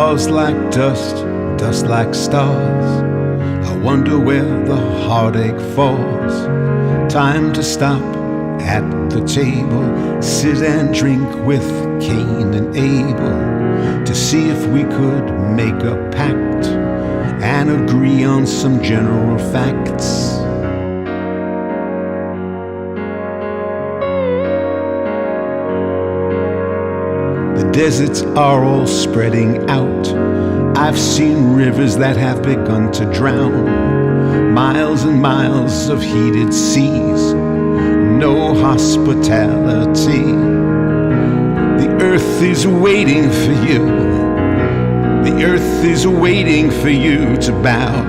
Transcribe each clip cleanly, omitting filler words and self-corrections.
Stars like dust, dust like stars. I wonder where the heartache falls. Time to stop at the table, sit and drink with Cain and Abel, to see if we could make a pact and agree on some general facts. The deserts are all spreading out. I've seen rivers that have begun to drown. Miles and miles of heated seas, no hospitality. The earth is waiting for you. The earth is waiting for you to bow.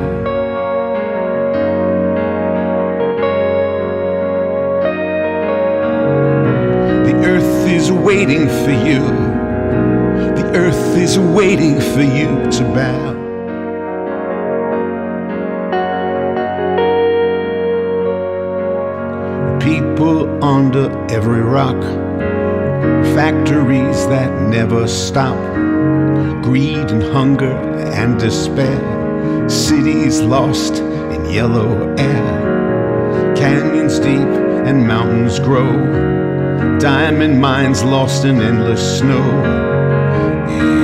The earth is waiting for you. The earth is waiting for you to bow. People under every rock, factories that never stop, greed and hunger and despair, cities lost in yellow air, canyons deep and mountains grow, diamond mines lost in endless snow,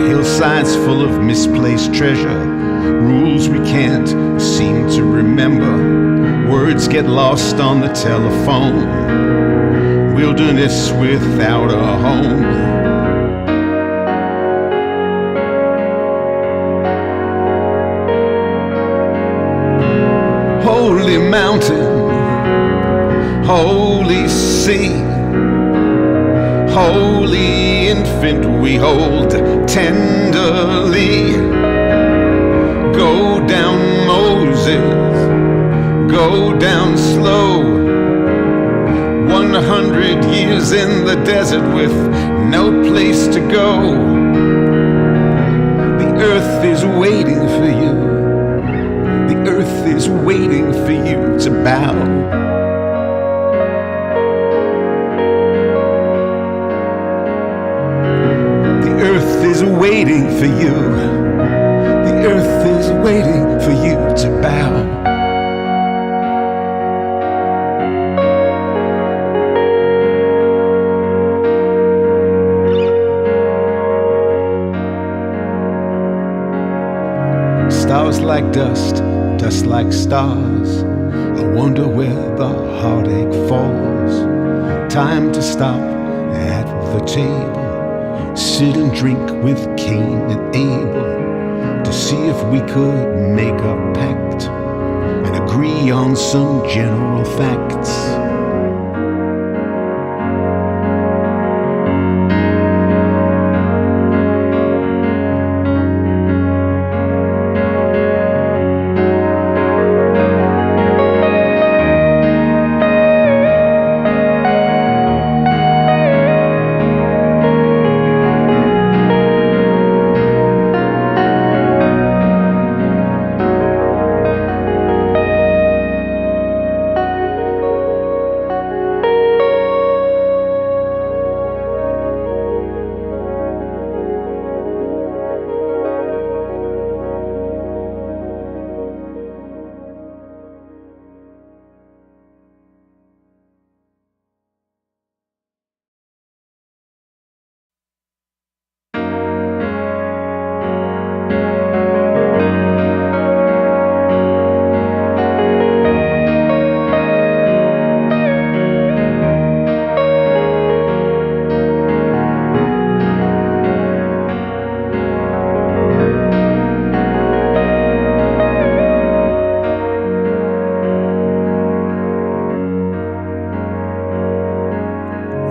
hillsides full of misplaced treasure, rules we can't seem to remember, words get lost on the telephone, wilderness without a home. Holy mountain, holy sea, holy infant we hold tenderly. Go down, Moses, go down slow. 100 years in the desert with no place to go. The earth is waiting for you. The earth is waiting for you to bow. The earth is waiting for you. The earth is waiting for you to bow. Stars like dust, dust like stars. I wonder where the heartache falls. Time to stop at the table, sit and drink with Cain and Abel, to see if we could make a pact and agree on some general facts.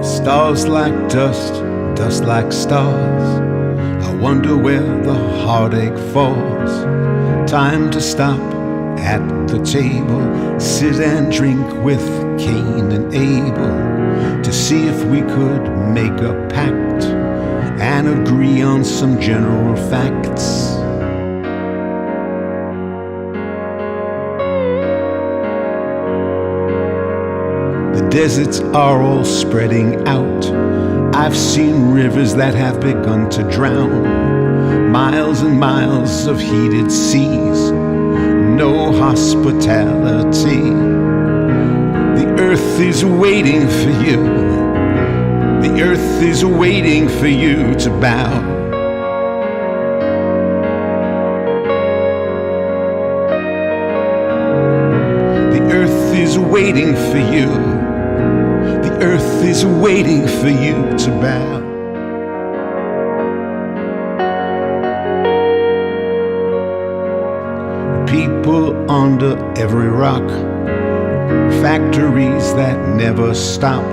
Stars like dust, dust like stars. I wonder where the heartache falls. Time to stop at the table, sit and drink with Cain and Abel, to see if we could make a pact and agree on some general facts. The deserts are all spreading out. I've seen rivers that have begun to drown. miles and miles of heated seas, no hospitality. The earth is waiting for you. The earth is waiting for you to bow. The earth is waiting for you. The earth is waiting for you to bow. People under every rock, factories that never stop,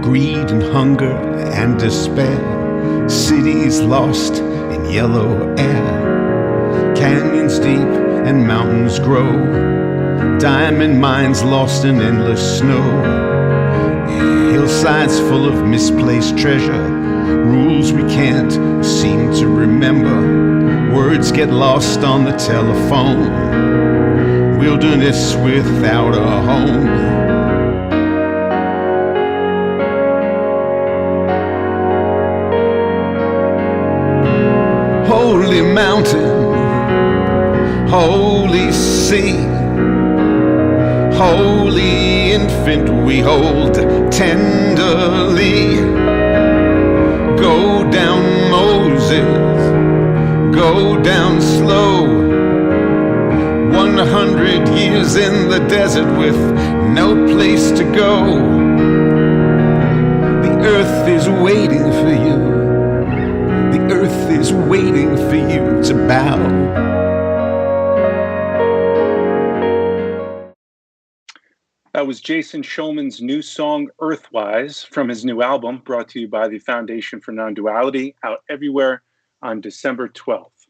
greed and hunger and despair, cities lost in yellow air, canyons deep and mountains grow, diamond mines lost in endless snow, hillsides full of misplaced treasure, rules we can't seem to remember, words get lost on the telephone, wilderness without a home. Holy mountain, holy sea, holy infant we hold tenderly. Go down, Moses, go down slow. 100 years in the desert with no place to go. The earth is waiting for you. The earth is waiting for you to bow. That was Jason Schulman's new song, Earthwise, from his new album, brought to you by the Foundation for Nonduality, out everywhere on December 12th.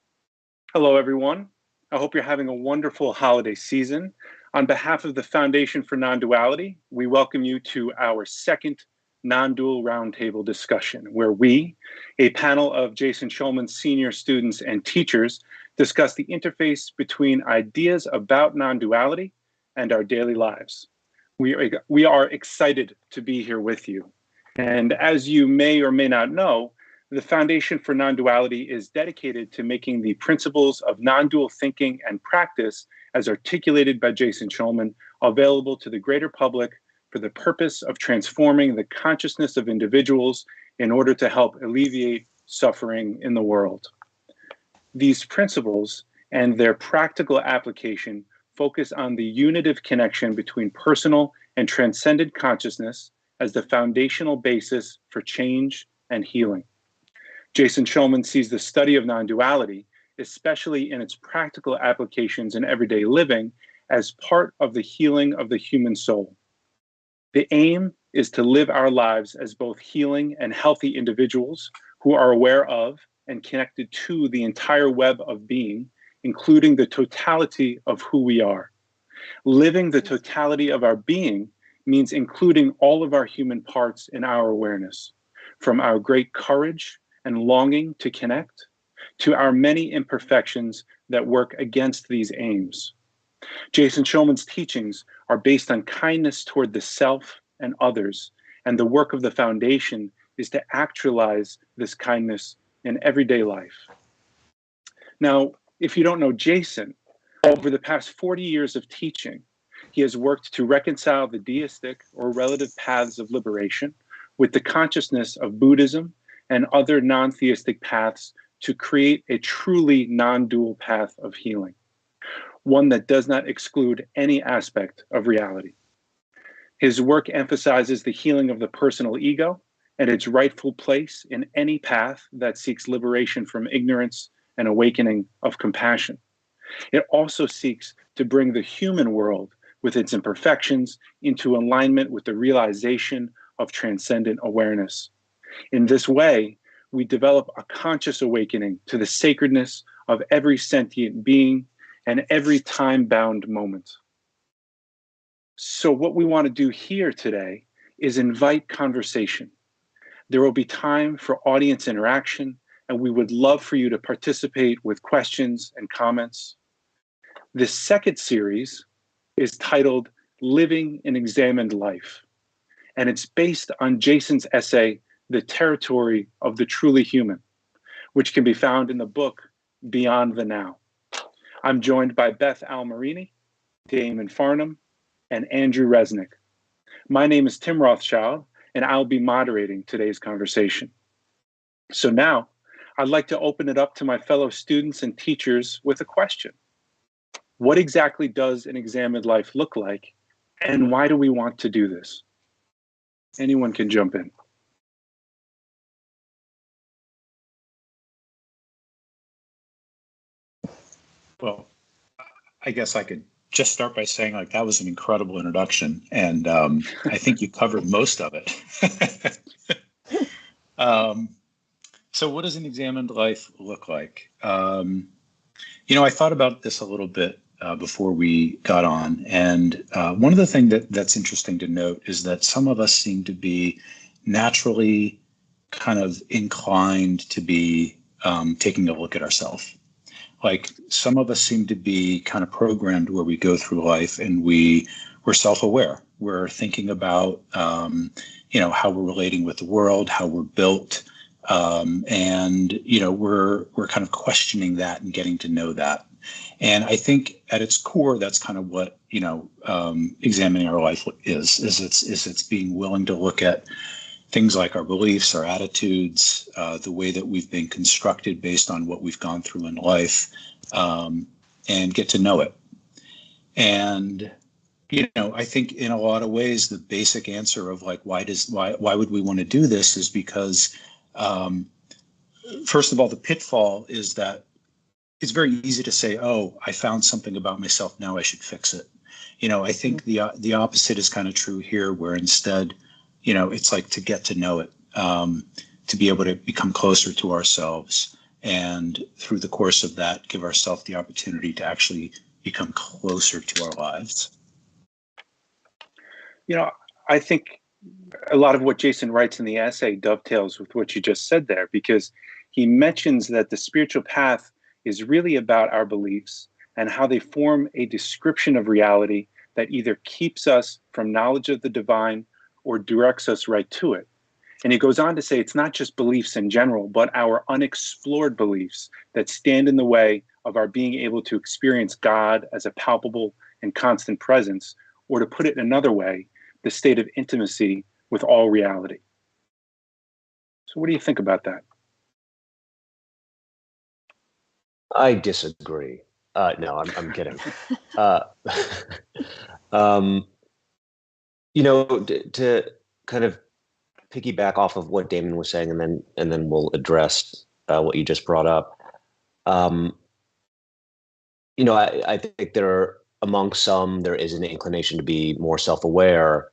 Hello, everyone. I hope you're having a wonderful holiday season. On behalf of the Foundation for Nonduality, we welcome you to our second Nondual Roundtable discussion, where we, a panel of Jason Schulman's senior students and teachers, discuss the interface between ideas about non-duality and our daily lives. We are excited to be here with you. And as you may or may not know, the Foundation for Non-Duality is dedicated to making the principles of non-dual thinking and practice, as articulated by Jason Schulman, available to the greater public for the purpose of transforming the consciousness of individuals in order to help alleviate suffering in the world. These principles and their practical application focus on the unitive connection between personal and transcendent consciousness as the foundational basis for change and healing. Jason Schulman sees the study of non-duality, especially in its practical applications in everyday living, as part of the healing of the human soul. The aim is to live our lives as both healing and healthy individuals who are aware of and connected to the entire web of being, including the totality of who we are. Living the totality of our being means including all of our human parts in our awareness, from our great courage and longing to connect, to our many imperfections that work against these aims. Jason Schulman's teachings are based on kindness toward the self and others, and the work of the Foundation is to actualize this kindness in everyday life. Now, if you don't know Jason, over the past 40 years of teaching, he has worked to reconcile the deistic or relative paths of liberation with the consciousness of Buddhism and other non-theistic paths to create a truly non-dual path of healing, one that does not exclude any aspect of reality. His work emphasizes the healing of the personal ego and its rightful place in any path that seeks liberation from ignorance and awakening of compassion. It also seeks to bring the human world with its imperfections into alignment with the realization of transcendent awareness. In this way, we develop a conscious awakening to the sacredness of every sentient being and every time-bound moment. So what we want to do here today is invite conversation. There will be time for audience interaction, and we would love for you to participate with questions and comments. This second series is titled Living an Examined Life, and it's based on Jason's essay, The Territory of the Truly Human, which can be found in the book Beyond the Now. I'm joined by Beth Almarini, Damon Farnham, and Andrew Resnick. My name is Tim Rothschild, and I'll be moderating today's conversation. So now, I'd like to open it up to my fellow students and teachers with a question. What exactly does an examined life look like, and why do we want to do this? Anyone can jump in. Well, I guess I could just start by saying that was an incredible introduction, and I think you covered most of it. So what does an examined life look like? I thought about this a little bit before we got on, and one of the things that's interesting to note is that some of us seem to be naturally kind of inclined to be taking a look at ourselves. Like some of us seem to be kind of programmed where we go through life and we're self-aware. We're thinking about, how we're relating with the world, how we're built. And we're kind of questioning that and getting to know that. And I think at its core, that's kind of what, examining our life is it's being willing to look at things like our beliefs, our attitudes, the way that we've been constructed based on what we've gone through in life, and get to know it. And, I think in a lot of ways, the basic answer of why would we want to do this is because, first of all, the pitfall is that it's very easy to say, oh, I found something about myself, now I should fix it. I think the opposite is kind of true here, where instead, it's like to get to know it, to be able to become closer to ourselves, and through the course of that, give ourselves the opportunity to actually become closer to our lives. I think a lot of what Jason writes in the essay dovetails with what you just said there, because he mentions that the spiritual path is really about our beliefs and how they form a description of reality that either keeps us from knowledge of the divine or directs us right to it. And he goes on to say it's not just beliefs in general, but our unexplored beliefs that stand in the way of our being able to experience God as a palpable and constant presence, or to put it another way, the state of intimacy with all reality. So what do you think about that? I disagree. No, I'm kidding. To kind of piggyback off of what Damon was saying, and then we'll address what you just brought up. I think among some there is an inclination to be more self-aware,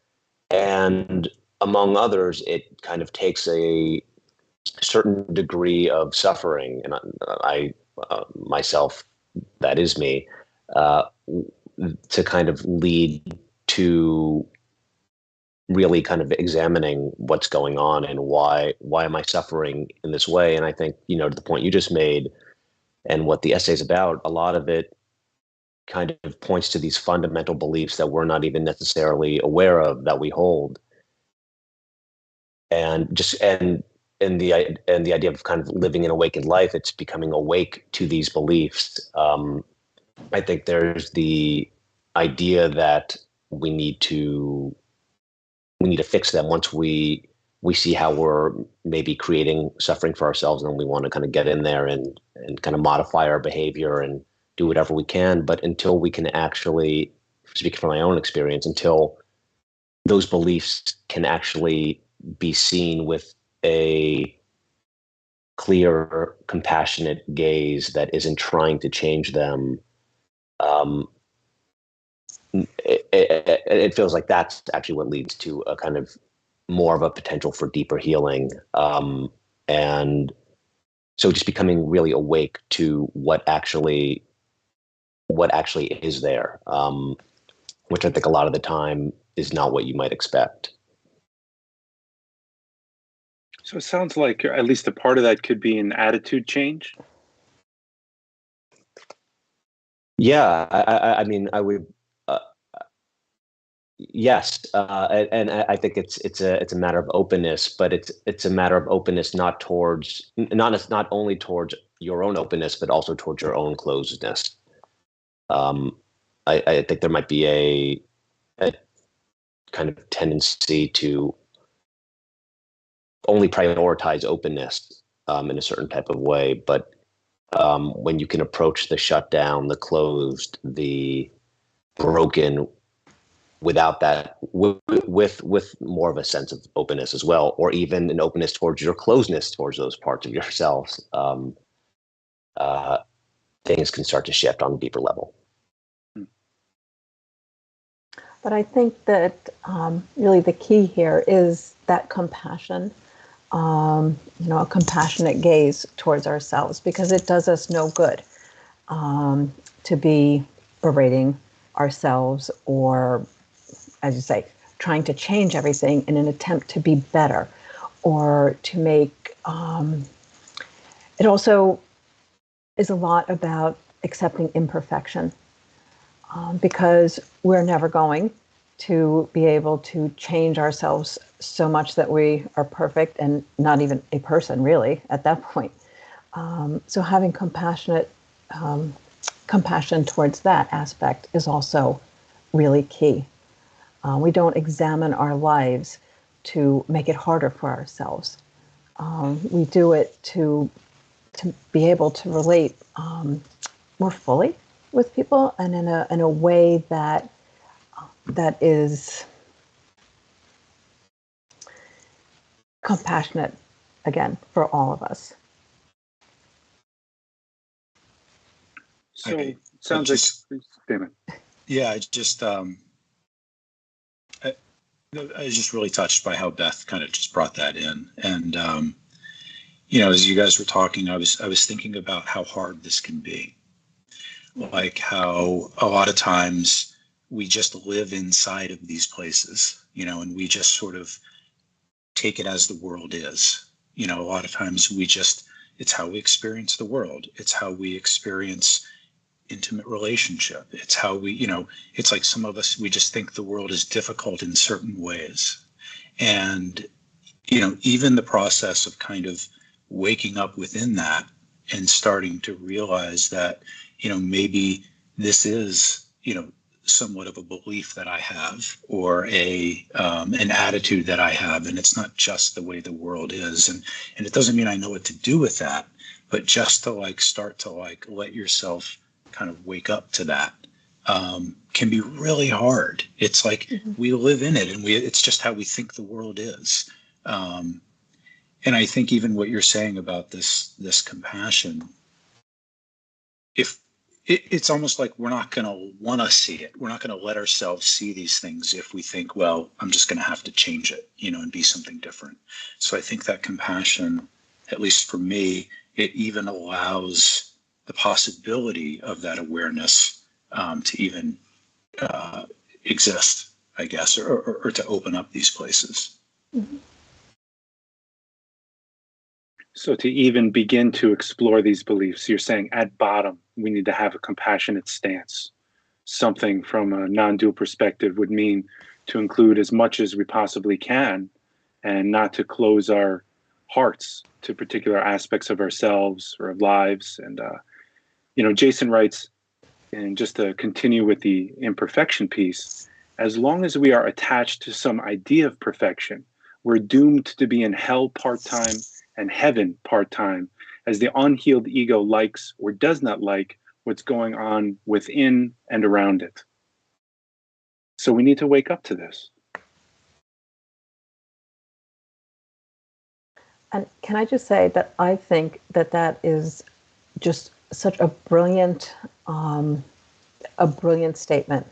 and among others, it kind of takes a certain degree of suffering, and I myself, that is me, to kind of lead to really kind of examining what's going on and why am I suffering in this way. And I think, to the point you just made and what the essay is about, a lot of it kind of points to these fundamental beliefs that we're not even necessarily aware of, that we hold. And the idea of kind of living an awakened life, it's becoming awake to these beliefs. I think there's the idea that we need to fix them once we see how we're maybe creating suffering for ourselves, and then we want to kind of get in there and kind of modify our behavior and do whatever we can. But until we can actually, speaking from my own experience, until those beliefs can actually be seen with a clear, compassionate gaze that isn't trying to change them, it feels like that's actually what leads to a kind of more of a potential for deeper healing. And so just becoming really awake to what actually is there, which I think a lot of the time is not what you might expect. So it sounds like at least a part of that could be an attitude change. Yeah, I mean, I would. Yes, and I think it's a matter of openness, but it's a matter of openness not only towards your own openness, but also towards your own closedness. I think there might be a kind of tendency to only prioritize openness in a certain type of way, but when you can approach the shut down, the closed, the broken without that, with more of a sense of openness as well, or even an openness towards your closeness towards those parts of yourselves, uh, things can start to shift on a deeper level. But I think that really the key here is that compassion, a compassionate gaze towards ourselves, because it does us no good to be berating ourselves or, as you say, trying to change everything in an attempt to be better or to make. It also is a lot about accepting imperfection. Because we're never going to be able to change ourselves so much that we are perfect and not even a person really at that point. So having compassion towards that aspect is also really key. We don't examine our lives to make it harder for ourselves. We do it to be able to relate more fully with people and in a way that is compassionate, again, for all of us. So it sounds like, Damon. Yeah, I was just really touched by how Beth kind of just brought that in. And, as you guys were talking, I was thinking about how hard this can be. Like how a lot of times we just live inside of these places, and we just sort of take it as the world is. A lot of times it's how we experience the world. It's how we experience intimate relationship. It's how it's like some of us, we just think the world is difficult in certain ways. And, even the process of kind of waking up within that and starting to realize that, maybe this is, somewhat of a belief that I have or an attitude that I have, and it's not just the way the world is. And it doesn't mean I know what to do with that, but just to start to let yourself kind of wake up to that can be really hard. It's like we live in it and it's just how we think the world is. And I think even what you're saying about this compassion, if it's almost like we're not going to want to see it. We're not going to let ourselves see these things if we think, well, I'm just going to have to change it, and be something different. So I think that compassion, at least for me, it even allows the possibility of that awareness to even exist, I guess, or to open up these places. Mm-hmm. So to even begin to explore these beliefs, you're saying at bottom, we need to have a compassionate stance. Something from a non-dual perspective would mean to include as much as we possibly can and not to close our hearts to particular aspects of ourselves or of lives. And, Jason writes, and just to continue with the imperfection piece, as long as we are attached to some idea of perfection, we're doomed to be in hell part-time and heaven part-time, as the unhealed ego likes or does not like what's going on within and around it. So we need to wake up to this. And can I just say that I think that is just such a brilliant statement.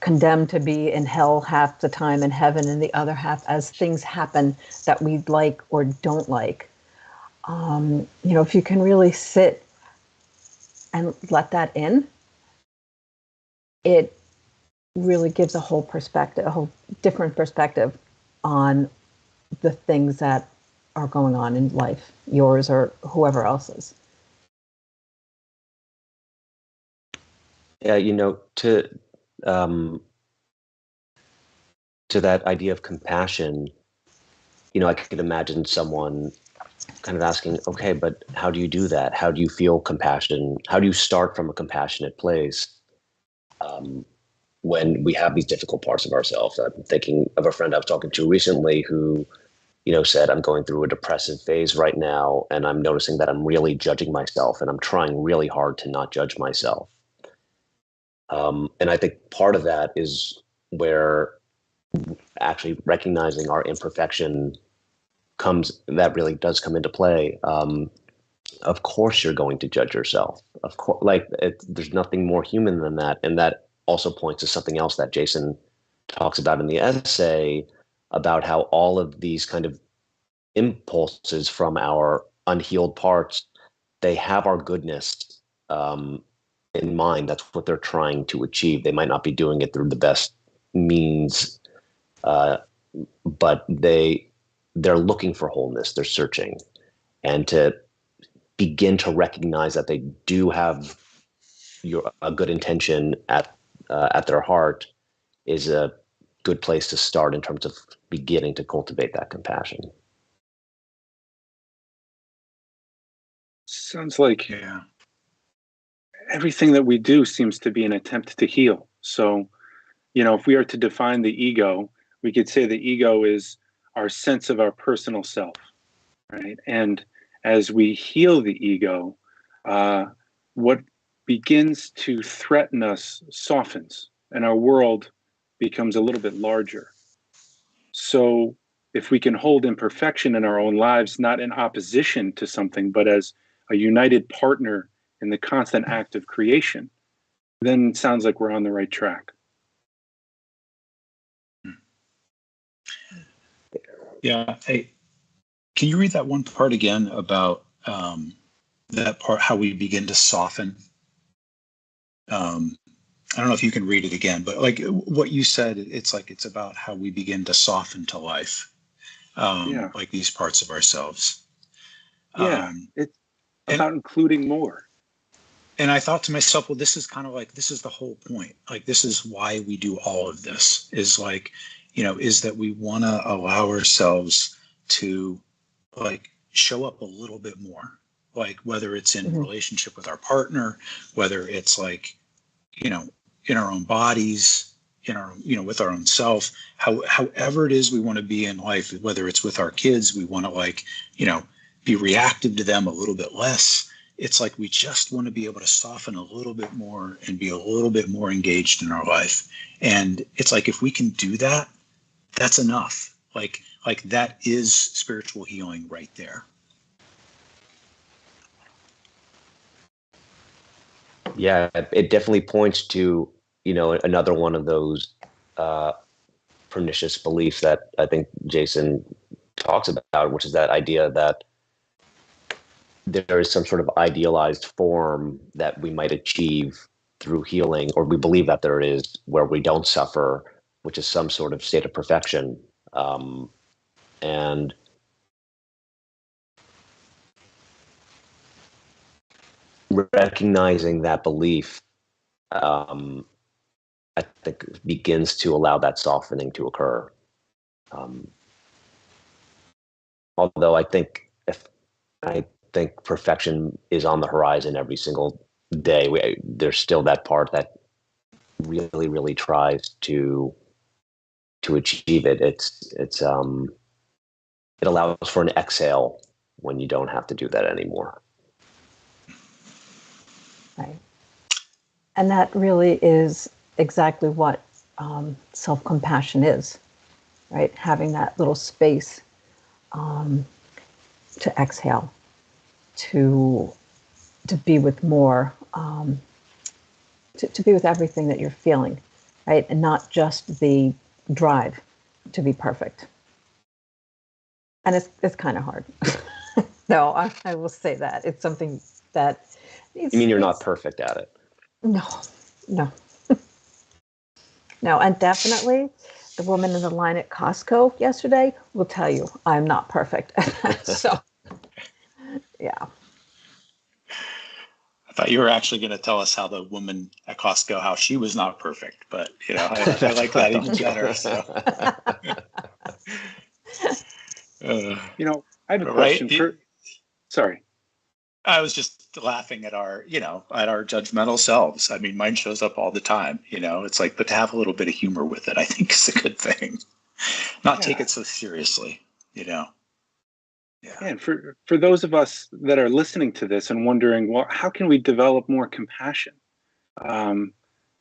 Condemned to be in hell half the time and heaven in the other half as things happen that we like or don't like. If you can really sit and let that in, it really gives a whole different perspective on the things that are going on in life, yours or whoever else's. Yeah, to to that idea of compassion, I could imagine someone kind of asking, okay, but how do you do that? How do you feel compassion? How do you start from a compassionate place when we have these difficult parts of ourselves? I'm thinking of a friend I was talking to recently who, said, I'm going through a depressive phase right now, and I'm noticing that I'm really judging myself, and I'm trying really hard to not judge myself. And I think part of that is where actually recognizing our imperfection that really does come into play. Of course you're going to judge yourself. Of course, there's nothing more human than that. And that also points to something else that Jason talks about in the essay about how all of these kind of impulses from our unhealed parts, they have our goodness in mind. That's what they're trying to achieve. They might not be doing it through the best means, but they're looking for wholeness. They're searching, and to begin to recognize that they do have a good intention at their heart is a good place to start in terms of beginning to cultivate that compassion. Sounds like everything that we do seems to be an attempt to heal. So, if we are to define the ego, we could say the ego is our sense of our personal self, right? And as we heal the ego, what begins to threaten us softens, and our world becomes a little bit larger. So if we can hold imperfection in our own lives, not in opposition to something, but as a united partner in the constant act of creation, then it sounds like we're on the right track. Yeah. Hey, can you read that one part again about that part, how we begin to soften? I don't know if you can read it again, but like what you said, it's about how we begin to soften to life, like these parts of ourselves. It's about including more. And I thought to myself, well, this is kind of like, this is the whole point. Like, this is why we do all of this, is like, is that we want to allow ourselves to like show up a little bit more, like whether it's in relationship with our partner, whether it's like, in our own bodies, in our, with our own self, however it is we want to be in life, whether it's with our kids, we want to like, be reactive to them a little bit less. It's like we just want to be able to soften a little bit more and be a little bit more engaged in our life. And it's like, if we can do that, that's enough. Like that is spiritual healing right there. Yeah, it definitely points to, another one of those pernicious beliefs that I think Jason talks about, which is that idea that there is some sort of idealized form that we might achieve through healing, or we believe that there is, where we don't suffer, which is some sort of state of perfection. And recognizing that belief, I think, begins to allow that softening to occur. Although I think perfection is on the horizon every single day. There's still that part that really, really tries to achieve it. It allows for an exhale when you don't have to do that anymore. Right. And that really is exactly what self-compassion is, right? Having that little space to exhale, to be with more, to be with everything that you're feeling, right? And not just the drive to be perfect. And it's kind of hard. No, I will say that. It's something that You mean you're not perfect at it? No. No, and definitely the woman in the line at Costco yesterday will tell you I'm not perfect. So, yeah. thought you were actually going to tell us how the woman at Costco, how she was not perfect, but I like that even better. So. I have a question for. Sorry. I was just laughing at our judgmental selves. I mean, mine shows up all the time. It's like, but to have a little bit of humor with it, I think is a good thing. Not take it so seriously. Yeah. And for those of us that are listening to this and wondering, well, how can we develop more compassion?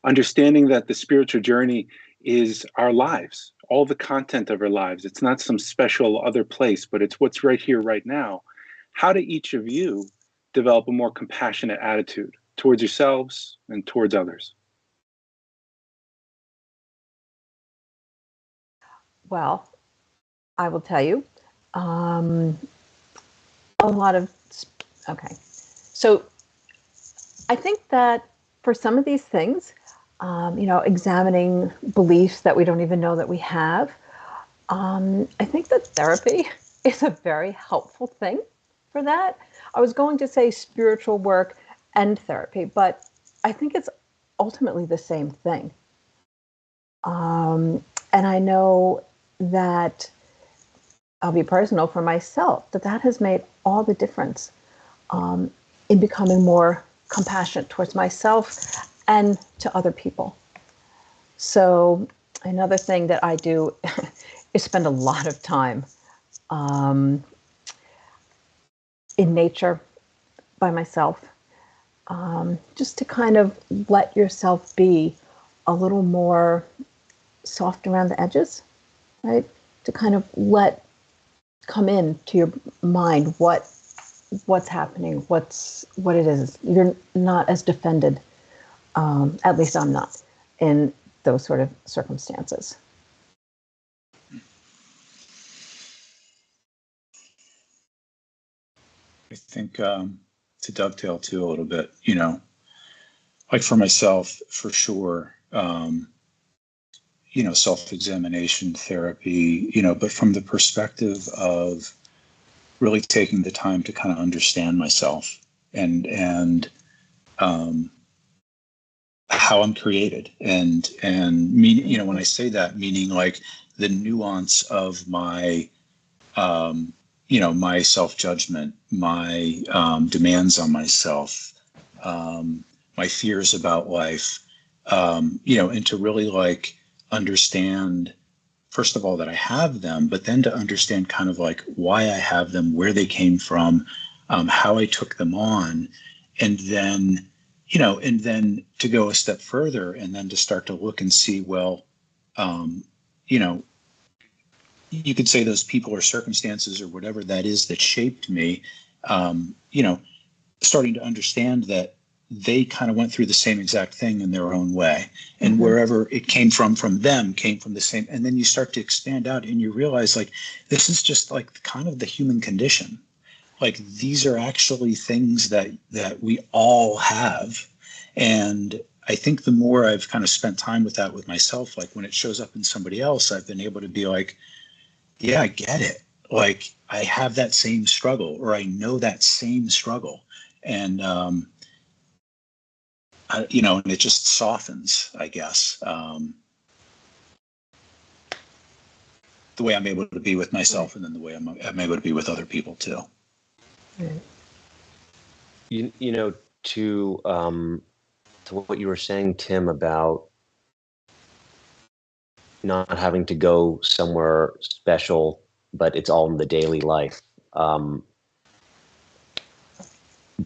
Understanding that the spiritual journey is our lives, all the content of our lives. It's not some special other place, but it's what's right here, right now. How do each of you develop a more compassionate attitude towards yourselves and towards others? Well, I will tell you, okay. So I think that for some of these things, examining beliefs that we don't even know that we have, I think that therapy is a very helpful thing for that. I was going to say spiritual work and therapy, but I think it's ultimately the same thing. And I know that, I'll be personal for myself, that has made all the difference in becoming more compassionate towards myself and to other people. So another thing that I do is spend a lot of time in nature by myself, just to kind of let yourself be a little more soft around the edges, right? To kind of let come in to your mind what's happening, what it is. You're not as defended, at least I'm not, in those sort of circumstances. I think to dovetail too a little bit, like for myself, for sure, self-examination therapy, but from the perspective of really taking the time to kind of understand myself and how I'm created and meaning, when I say that, meaning like the nuance of my, my self-judgment, my demands on myself, my fears about life, and to really like understand, first of all, that I have them, but then to understand kind of like why I have them, where they came from, how I took them on, and then, to go a step further and then to start to look and see, well, you could say those people or circumstances or whatever that is that shaped me, starting to understand that they kind of went through the same exact thing in their own way. And wherever it came from them came from the same. And then you start to expand out and you realize like, this is just like kind of the human condition. Like these are actually things that we all have. And I think the more I've kind of spent time with that with myself, like when it shows up in somebody else, I've been able to be like, yeah, I get it. Like I have that same struggle, or I know that same struggle. And, and it just softens, I guess, the way I'm able to be with myself, and then the way I'm able to be with other people too. To what you were saying, Tim, about not having to go somewhere special, but it's all in the daily life.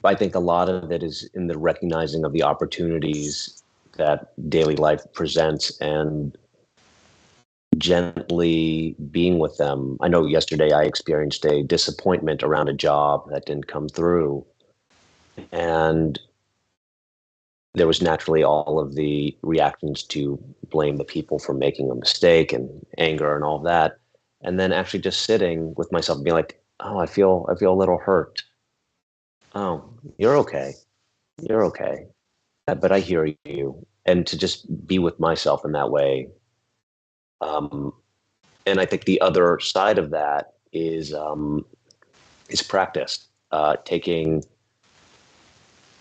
I think a lot of it is in the recognizing of the opportunities that daily life presents and gently being with them. I know yesterday I experienced a disappointment around a job that didn't come through. And there was naturally all of the reactions to blame the people for making a mistake and anger and all of that. And then actually just sitting with myself and being like, oh, I feel a little hurt. Oh, you're okay. You're okay. But I hear you. And to just be with myself in that way. And I think the other side of that is practice, taking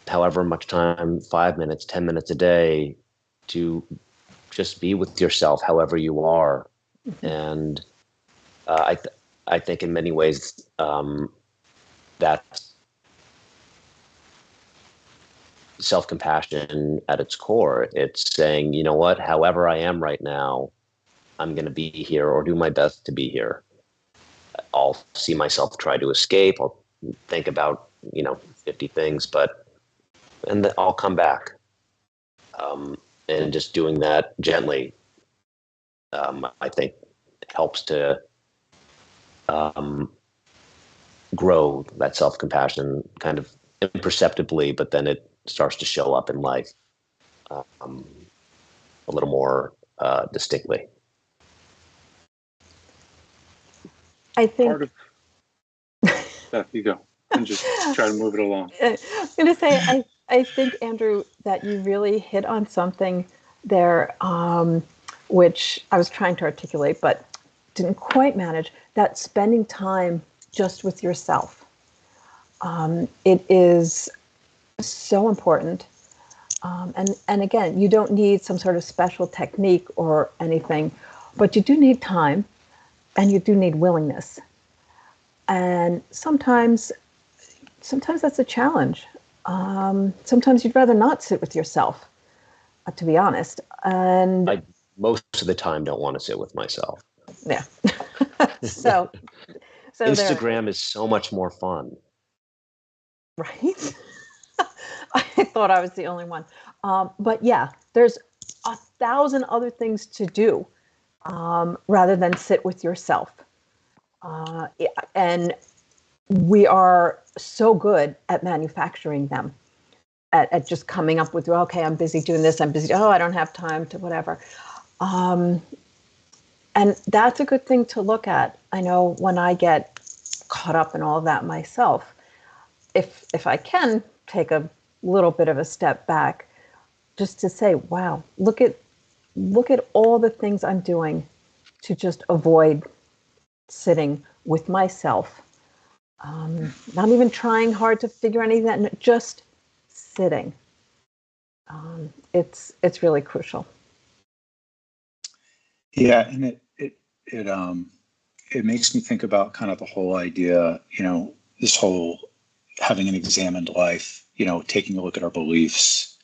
however much time, 5 minutes, 10 minutes a day, to just be with yourself however you are. And I think in many ways that's self-compassion at its core. It's saying, you know what, however I am right now, I'm going to be here or do my best to be here. I'll see myself try to escape. I'll think about, 50 things, and then I'll come back. And just doing that gently, I think helps to grow that self-compassion kind of imperceptibly, but then it starts to show up in life a little more distinctly. I think Part of Beth, you go and just try to move it along. I was going to say, I think, Andrew, that you really hit on something there, which I was trying to articulate, but didn't quite manage, that spending time just with yourself. It is so important. And again, you don't need some sort of special technique or anything, but you do need time and you do need willingness. And sometimes that's a challenge. Sometimes you'd rather not sit with yourself, to be honest. And I most of the time don't want to sit with myself. yeah. so Instagram is so much more fun. Right? I thought I was the only one. But yeah, there's 1,000 other things to do rather than sit with yourself. And we are so good at manufacturing them, at just coming up with, okay, I'm busy doing this, I'm busy, I don't have time to whatever. And that's a good thing to look at. I know when I get caught up in all of that myself, if I can take a little bit of a step back, just to say, wow, look at all the things I'm doing to just avoid sitting with myself. Not even trying hard to figure anything out, just sitting. It's really crucial. Yeah, and it makes me think about kind of the whole idea, this whole having an examined life, taking a look at our beliefs,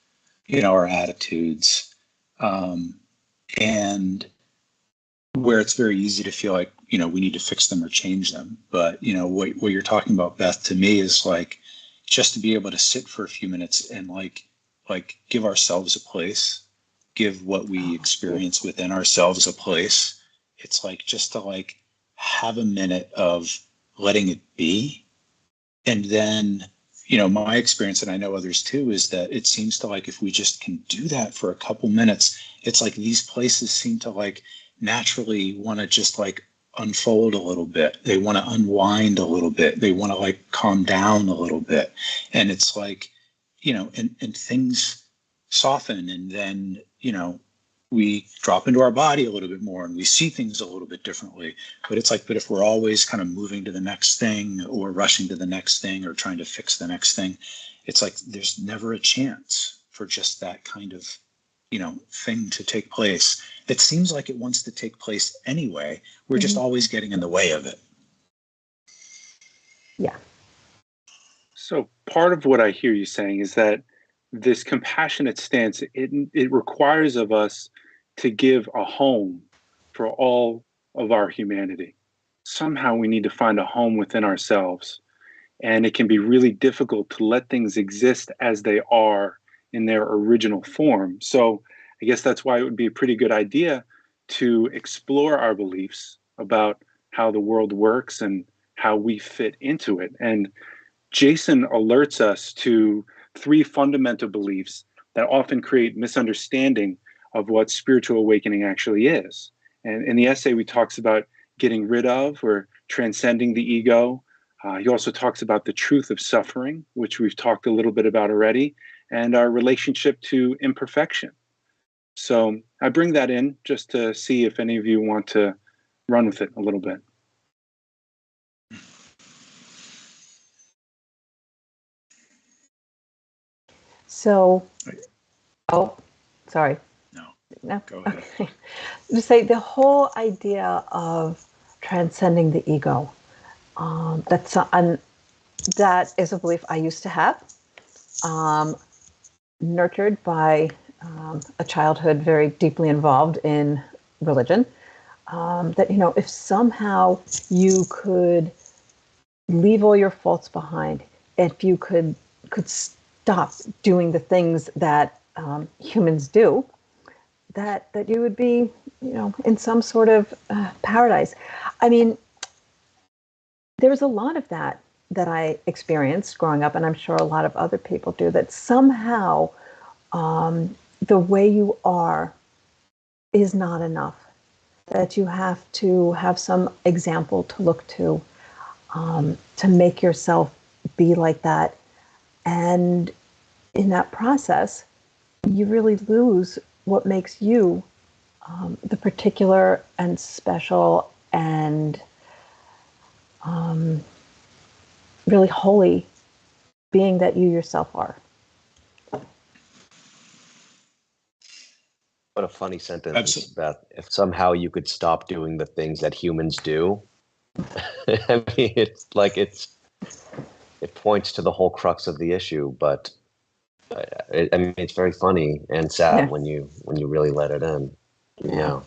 our attitudes, and where it's very easy to feel like, we need to fix them or change them. But, what you're talking about, Beth, to me is like just to be able to sit for a few minutes and like give ourselves a place, give what we experience within ourselves a place. It's like just to like have a minute of letting it be. And then, my experience, and I know others too, is that it seems to like if we just can do that for a couple minutes, it's like these places seem to like naturally want to just like unfold a little bit. They want to unwind a little bit. They want to like calm down a little bit. And it's like, and things soften, and then, we drop into our body a little bit more and we see things a little bit differently. But it's like, but if we're always kind of moving to the next thing or rushing to the next thing or trying to fix the next thing, it's like there's never a chance for just that kind of, thing to take place. That seems like it wants to take place anyway. We're just always getting in the way of it. Yeah. So part of what I hear you saying is that this compassionate stance, it requires of us to give a home for all of our humanity. Somehow we need to find a home within ourselves. And it can be really difficult to let things exist as they are in their original form. So I guess that's why it would be a pretty good idea to explore our beliefs about how the world works and how we fit into it. And Jason alerts us to 3 fundamental beliefs that often create misunderstanding of what spiritual awakening actually is. And in the essay, we talks about getting rid of or transcending the ego. He also talks about the truth of suffering, which we've talked a little bit about already, and our relationship to imperfection. So I bring that in just to see if any of you want to run with it a little bit. So, oh, sorry. No, go ahead. Okay. Just say the whole idea of transcending the ego. That is a belief I used to have, nurtured by a childhood very deeply involved in religion. That if somehow you could leave all your faults behind, if you could stop doing the things that humans do, that you would be, in some sort of paradise. I mean, there was a lot of that I experienced growing up, and I'm sure a lot of other people do, that somehow the way you are is not enough, that you have to have some example to look to make yourself be like that. And in that process, you really lose what makes you the particular and special and really holy being that you yourself are. What a funny sentence, Absolutely. Beth. If somehow you could stop doing the things that humans do, I mean, it points to the whole crux of the issue. But I mean, it's very funny and sad when you really let it in. Yeah.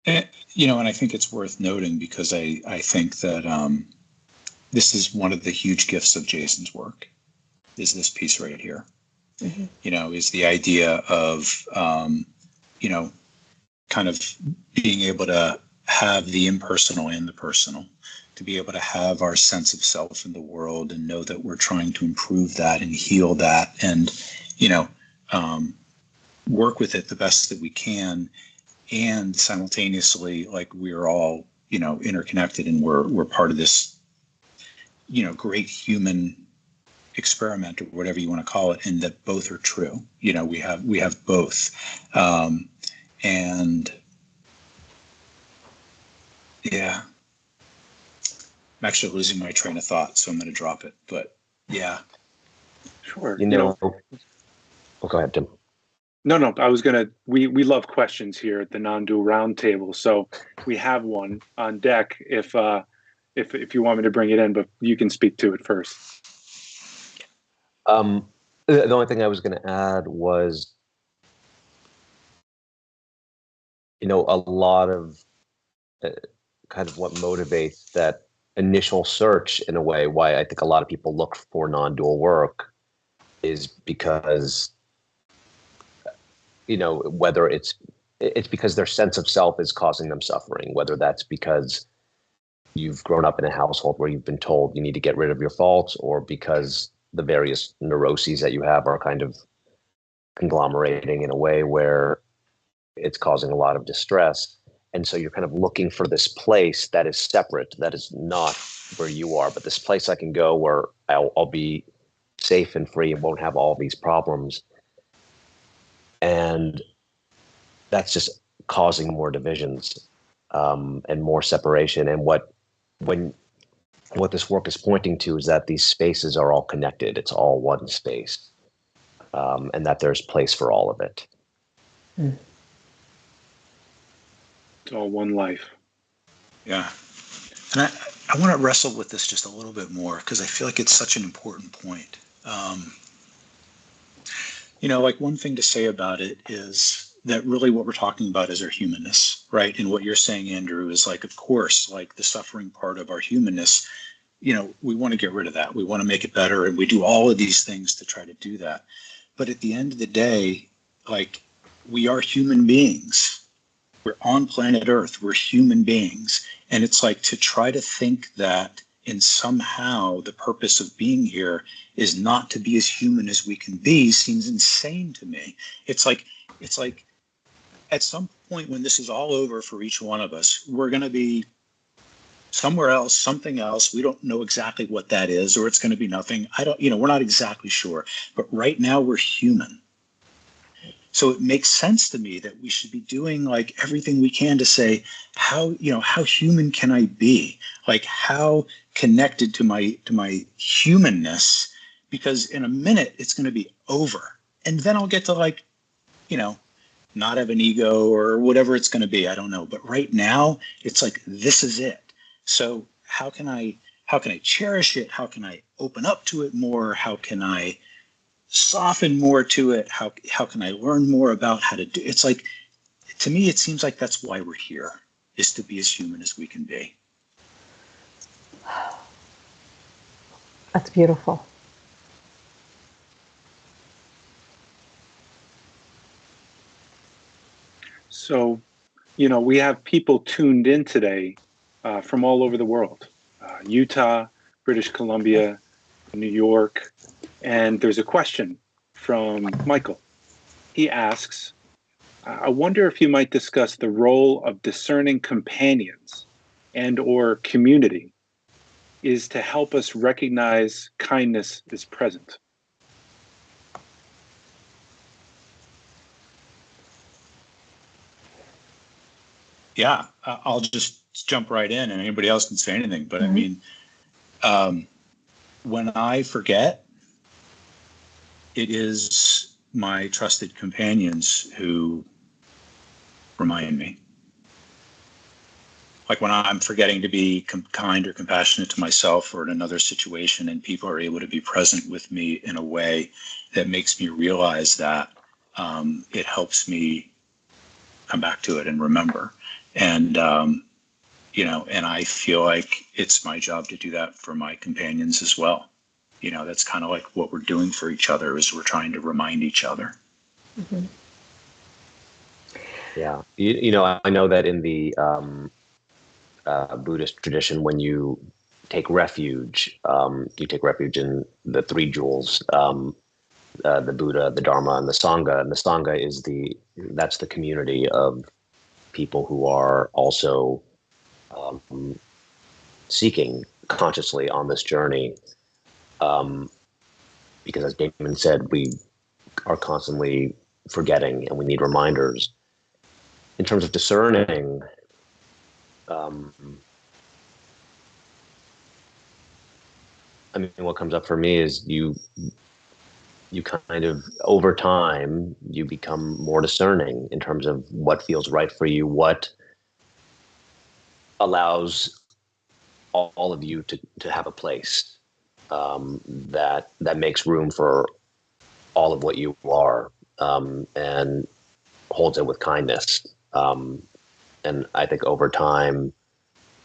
And, and I think it's worth noting, because I think that this is one of the huge gifts of Jason's work, is this piece right here. Mm-hmm. Is the idea of, kind of being able to have the impersonal and the personal, to be able to have our sense of self in the world and know that we're trying to improve that and heal that and, work with it the best that we can. And simultaneously, like, we're all, interconnected, and we're part of this, great human experiment, or whatever you want to call it, and that both are true. We have both. And yeah, I'm actually losing my train of thought, so I'm going to drop it. But yeah, sure. Oh, go ahead, Tim. No, I was gonna. We love questions here at the Nondual Roundtable, so we have one on deck. If you want me to bring it in, but you can speak to it first. The only thing I was going to add was, a lot of kind of what motivates that initial search, in a way, why I think a lot of people look for non-dual work, is because, whether it's because their sense of self is causing them suffering, whether that's because you've grown up in a household where you've been told you need to get rid of your faults, or because the various neuroses that you have are kind of conglomerating in a way where it's causing a lot of distress. And so you're kind of looking for this place that is separate, that is not where you are, but this place I can go where I'll be safe and free and won't have all these problems. And that's just causing more divisions and more separation. And what this work is pointing to is that these spaces are all connected. It's all one space, and that there's place for all of it. It's all one life. Yeah. And I want to wrestle with this just a little bit more, because I feel like it's such an important point. Like, one thing to say about it is that really what we're talking about is our humanness, right? And what you're saying, Andrew, is like, of course, like the suffering part of our humanness, we want to get rid of that. We want to make it better. And we do all of these things to try to do that. But at the end of the day, like, we are human beings. We're on planet Earth. We're human beings. And it's like, to try to think that in somehow the purpose of being here is not to be as human as we can be seems insane to me. It's like at some point when this is all over for each one of us, we're going to be somewhere else, something else. We don't know exactly what that is, or it's going to be nothing. We're not exactly sure. But right now we're human. So it makes sense to me that we should be doing like everything we can to say, how human can I be? Like, how connected to my humanness? Because in a minute it's going to be over, and then I'll get to, like, not have an ego or whatever it's going to be. I don't know. But right now it's like, this is it. So how can I cherish it? How can I open up to it more? How can I soften more to it? How can I learn more about how to do it's like, to me, it seems like that's why we're here, is to be as human as we can be. That's beautiful. So, we have people tuned in today from all over the world, Utah, British Columbia, New York. And there's a question from Michael. He asks, I wonder if you might discuss the role of discerning companions and or community is to help us recognize kindness is present. Yeah, I'll just jump right in, and anybody else can say anything. But I mean, when I forget, it is my trusted companions who remind me. Like when I'm forgetting to be kind or compassionate to myself or in another situation, and people are able to be present with me in a way that makes me realize that, it helps me come back to it and remember. And, and I feel like it's my job to do that for my companions as well. That's kind of like what we're doing for each other, is we're trying to remind each other. Mm-hmm. Yeah. I know that in the Buddhist tradition, when you take refuge in the three jewels, the Buddha, the Dharma, and the Sangha. And the Sangha is that's the community of people who are also seeking consciously on this journey. Because as Damon said, we are constantly forgetting and we need reminders. In terms of discerning, what comes up for me is you kind of, over time, you become more discerning in terms of what feels right for you, what allows all of you to have a place, that makes room for all of what you are, and holds it with kindness. And I think over time,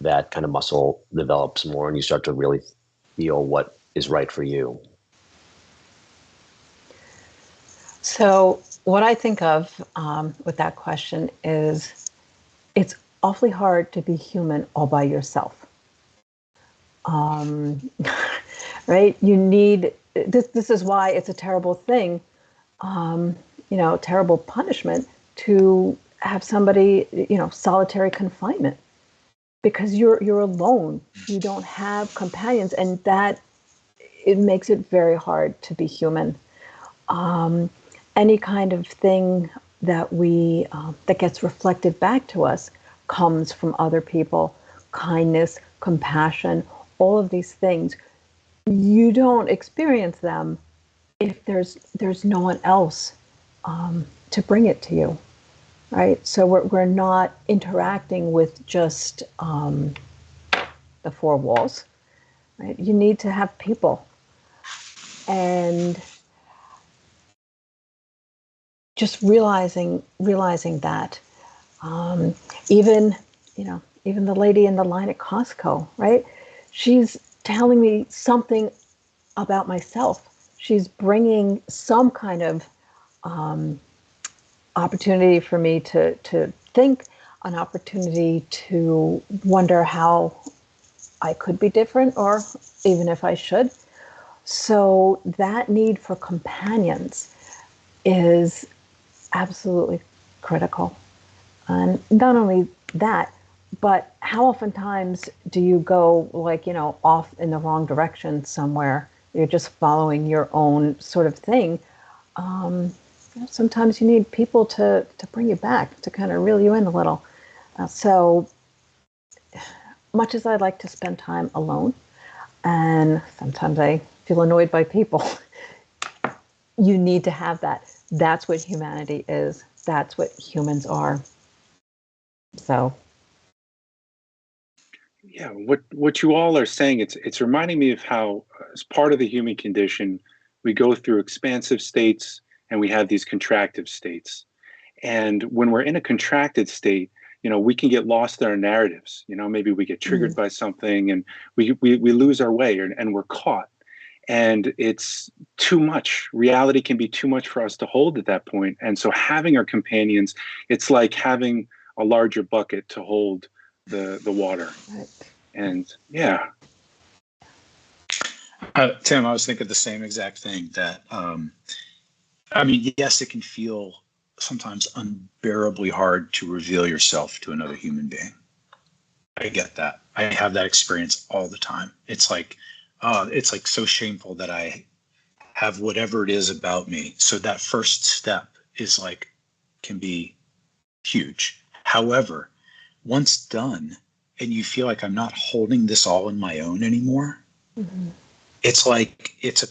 that kind of muscle develops more, and you start to really feel what is right for you. So what I think of with that question is, it's awfully hard to be human all by yourself. Right? You need this. This is why it's a terrible thing, terrible punishment to have somebody, solitary confinement, because you're alone. You don't have companions, and that it makes it very hard to be human. Any kind of thing that that gets reflected back to us comes from other people. Kindness, compassion, all of these things. You don't experience them if there's no one else to bring it to you, right? So we're not interacting with just the four walls, right? You need to have people, and just realizing that, even even the lady in the line at Costco, right? She's telling me something about myself. She's bringing some kind of opportunity for me to think, an opportunity to wonder how I could be different, or even if I should. So that need for companions is absolutely critical. And not only that, but how oftentimes do you go, like, off in the wrong direction somewhere? You're just following your own sort of thing. sometimes you need people to bring you back, to kind of reel you in a little. So much as I like to spend time alone, and sometimes I feel annoyed by people, you need to have that. That's what humanity is. That's what humans are. So Yeah, what you all are saying, it's reminding me of how, as part of the human condition, we go through expansive states and we have these contractive states. And when we're in a contracted state, we can get lost in our narratives. Maybe we get triggered by something and we lose our way, and we're caught. And it's too much. Reality can be too much for us to hold at that point. And so having our companions, it's like having a larger bucket to hold the water. right. And yeah. Tim, I was thinking the same exact thing, that I mean, yes, it can feel sometimes unbearably hard to reveal yourself to another human being. I get that. I have that experience all the time. It's like so shameful that I have whatever it is about me. So that first step is like, can be huge. However, once done, and you feel like I'm not holding this all in my own anymore, it's like it's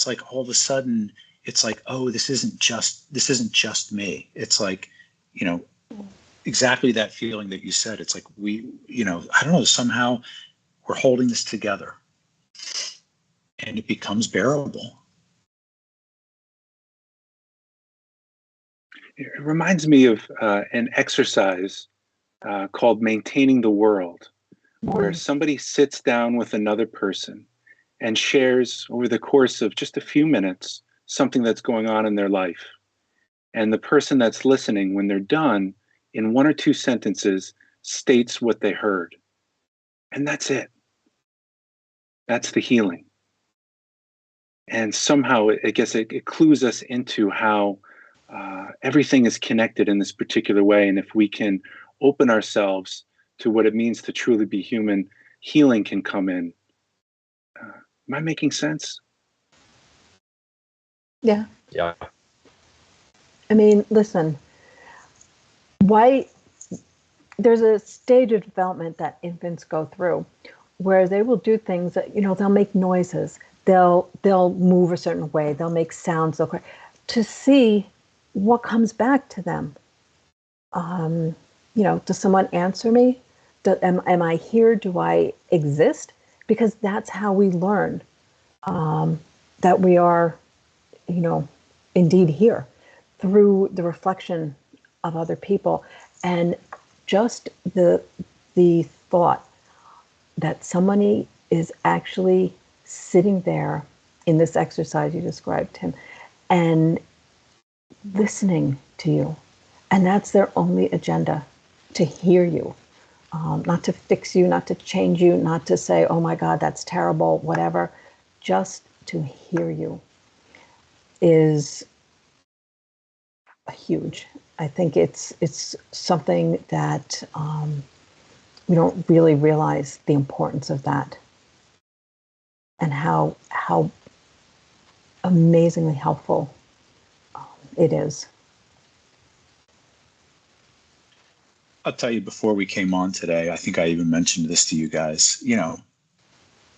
like all of a sudden it's like, oh, this isn't just me. It's like, exactly that feeling that you said. It's like I don't know, somehow we're holding this together and it becomes bearable. It reminds me of an exercise called Maintaining the World, where somebody sits down with another person and shares over the course of just a few minutes something that's going on in their life. And the person that's listening, when they're done, in one or two sentences, states what they heard. And that's it. That's the healing. And somehow, I guess it clues us into how everything is connected in this particular way. And if we can open ourselves to what it means to truly be human, healing can come in. Am I making sense? Yeah. Yeah. I mean, listen, why there's a stage of development that infants go through where they will do things that, they'll make noises, they'll move a certain way, they'll make sounds, to see what comes back to them. Does someone answer me? Am I here? Do I exist? Because that's how we learn that we are, indeed here, through the reflection of other people. And just the thought that somebody is actually sitting there in this exercise you described, Tim, and listening to you. And that's their only agenda, to hear you, not to fix you, not to change you, not to say, oh my God, that's terrible, whatever. Just to hear you is huge. I think it's something that we don't really realize the importance of that, and how amazingly helpful it is. I'll tell you, before we came on today, I think I even mentioned this to you guys,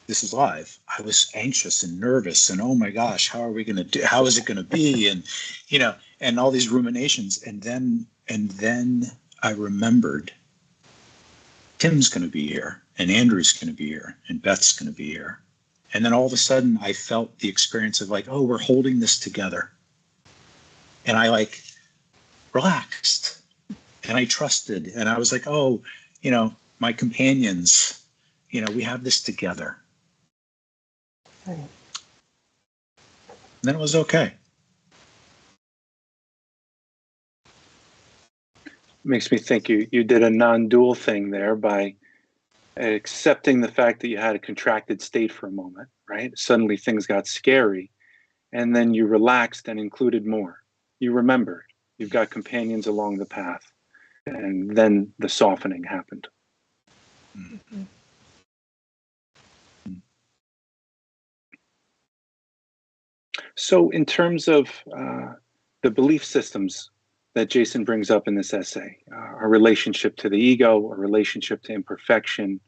this is live. I was anxious and nervous and, oh my gosh, how is it going to be? And, and all these ruminations. And then I remembered Tim's going to be here and Andrew's going to be here and Beth's going to be here. And then all of a sudden I felt the experience of like, oh, we're holding this together. And I relaxed and I trusted, and I was like, oh, my companions, we have this together. Right. And then it was okay. Makes me think you did a non-dual thing there by accepting the fact that you had a contracted state for a moment, right? Suddenly things got scary, and then you relaxed and included more. You remembered. You've got companions along the path, and then the softening happened. Mm-hmm. So in terms of the belief systems that Jason brings up in this essay, our relationship to the ego, our relationship to imperfection,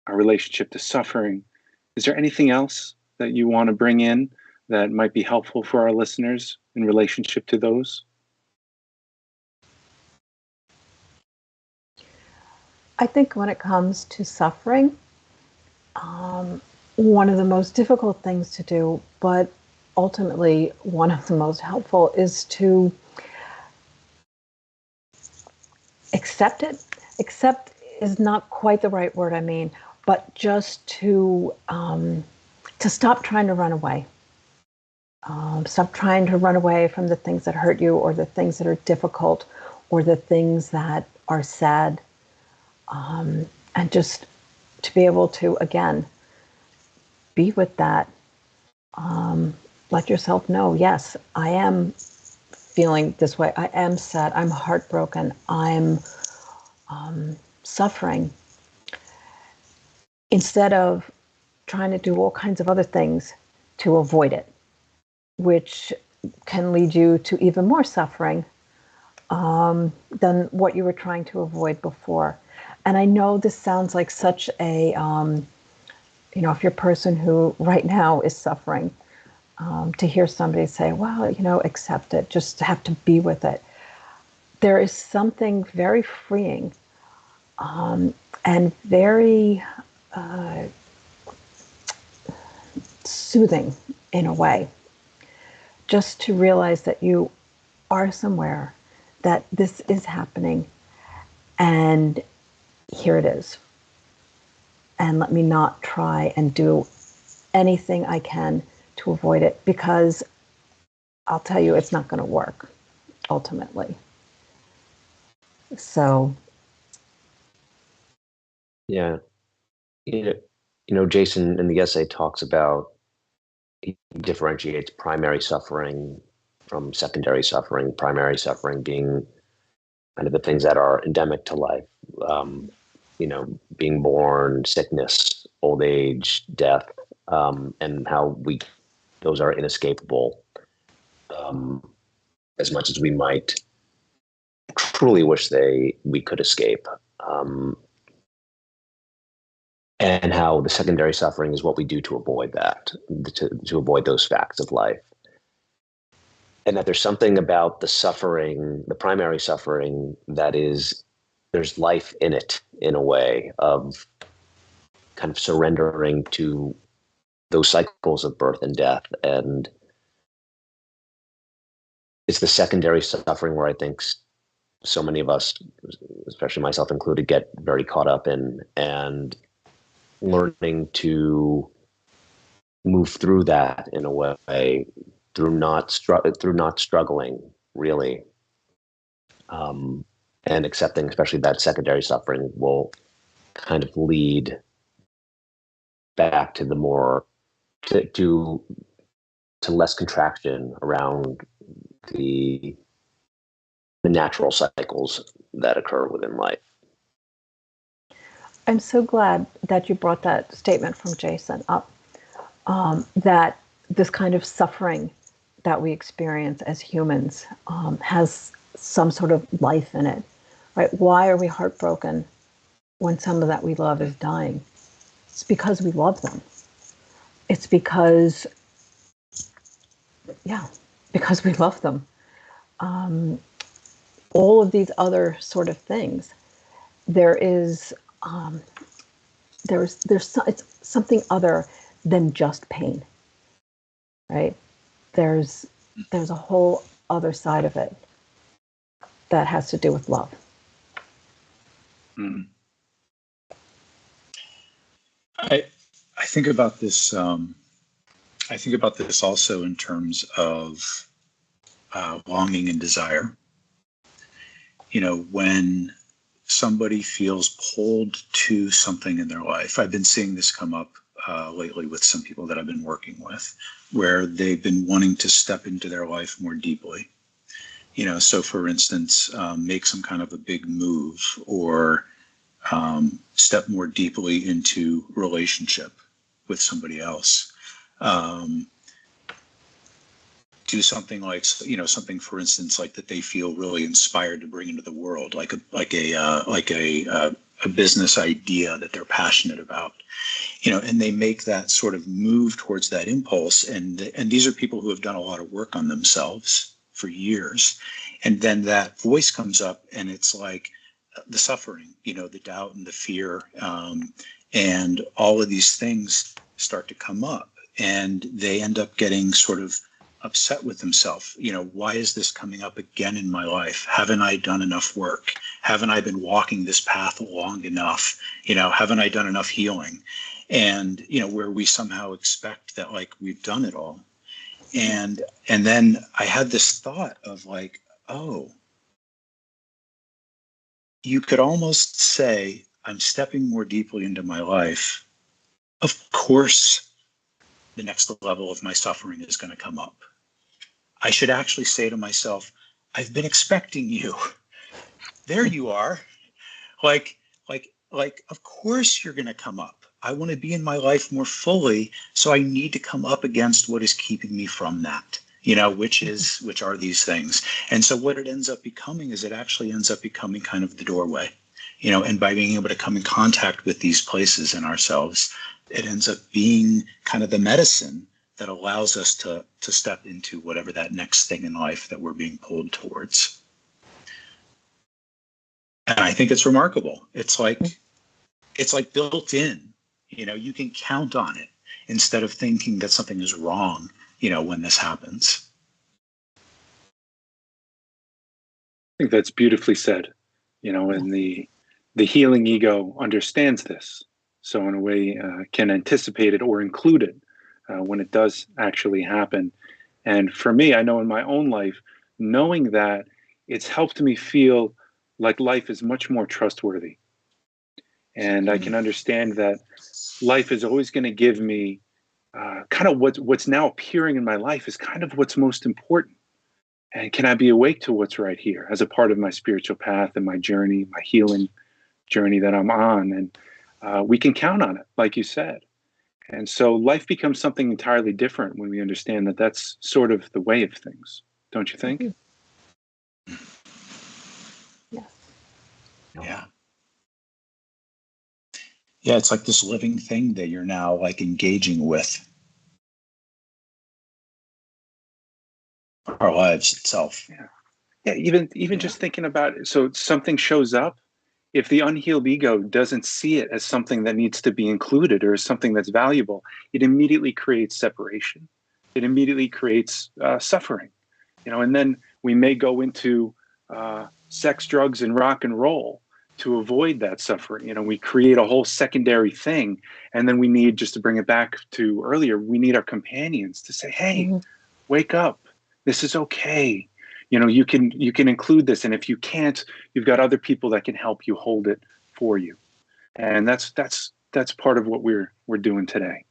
our relationship to suffering. Is there anything else that you want to bring in that might be helpful for our listeners in relationship to those? I think when it comes to suffering, one of the most difficult things to do, but ultimately one of the most helpful, is to accept it. Accept is not quite the right word, I mean, but just to stop trying to run away. Stop trying to run away from the things that hurt you, or the things that are difficult, or the things that are sad. And just to be able to, again, be with that. Let yourself know, yes, I am feeling this way. I am sad. I'm heartbroken. I'm suffering. Instead of trying to do all kinds of other things to avoid it, which can lead you to even more suffering than what you were trying to avoid before. And I know this sounds like such a, if you're a person who right now is suffering, to hear somebody say, well, accept it, just have to be with it. There is something very freeing and very soothing in a way, just to realize that you are somewhere, that this is happening, and here it is. And let me not try and do anything I can to avoid it, because I'll tell you, it's not going to work ultimately. So. Yeah. Jason in the essay talks about, he differentiates primary suffering from secondary suffering, primary suffering being kind of the things that are endemic to life, being born, sickness, old age, death, and how those are inescapable, as much as we might truly wish we could escape. And how the secondary suffering is what we do to avoid that, to avoid those facts of life. And that there's something about the suffering, the primary suffering, there's life in it, in a way of kind of surrendering to those cycles of birth and death. And it's the secondary suffering where I think so many of us, especially myself included, get very caught up in, and learning to move through that in a way, through not struggling, really, and accepting, especially that secondary suffering will kind of lead back to the more to less contraction around the natural cycles that occur within life. I'm so glad that you brought that statement from Jason up, that this kind of suffering that we experience as humans has some sort of life in it, right? Why are we heartbroken when someone that we love is dying? It's because we love them. It's because we love them. All of these other sort of things, it's something other than just pain, right? There's a whole other side of it that has to do with love. Mm. I think about this. I think about this also in terms of longing and desire. When somebody feels pulled to something in their life, I've been seeing this come up lately with some people that I've been working with, where they've been wanting to step into their life more deeply. So for instance, make some kind of a big move, or step more deeply into relationship with somebody else. do something like, something, for instance, like that they feel really inspired to bring into the world, like a business idea that they're passionate about, and they make that sort of move towards that impulse. And these are people who have done a lot of work on themselves for years. And then that voice comes up and it's like the suffering, the doubt and the fear, and all of these things start to come up, and they end up getting sort of upset with themselves. Why is this coming up again in my life? Haven't I done enough work? Haven't I been walking this path long enough? Haven't I done enough healing? And, where we somehow expect that, like, we've done it all. And then I had this thought of like, oh, you could almost say, I'm stepping more deeply into my life. Of course, the next level of my suffering is going to come up. I should actually say to myself, I've been expecting you. There you are. Like, of course you're going to come up. I want to be in my life more fully, so I need to come up against what is keeping me from that, which are these things. And so what it ends up becoming is it actually ends up becoming kind of the doorway, and by being able to come in contact with these places in ourselves, it ends up being kind of the medicine that allows us to step into whatever that next thing in life that we're being pulled towards. And I think it's remarkable. It's like built in, you can count on it instead of thinking that something is wrong, when this happens. I think that's beautifully said, and the healing ego understands this. So in a way, can anticipate it or include it when it does actually happen. And for me, I know in my own life, knowing that, it's helped me feel like life is much more trustworthy. And I can understand that life is always going to give me kind of what's now appearing in my life is kind of what's most important. And can I be awake to what's right here as a part of my spiritual path and my journey, my healing journey that I'm on? And we can count on it, like you said. And so life becomes something entirely different when we understand that that's sort of the way of things. Don't you think? Yes. Yeah. Yeah, it's like this living thing that you're now like engaging with our lives itself. Yeah. Even just thinking about it. So something shows up. If the unhealed ego doesn't see it as something that needs to be included or as something that's valuable, it immediately creates separation. It immediately creates suffering. And then we may go into sex, drugs, and rock and roll to avoid that suffering. We create a whole secondary thing. And then we need, just to bring it back to earlier, we need our companions to say, hey, wake up. This is okay. You can include this. And if you can't, you've got other people that can help you hold it for you. And that's part of what we're doing today.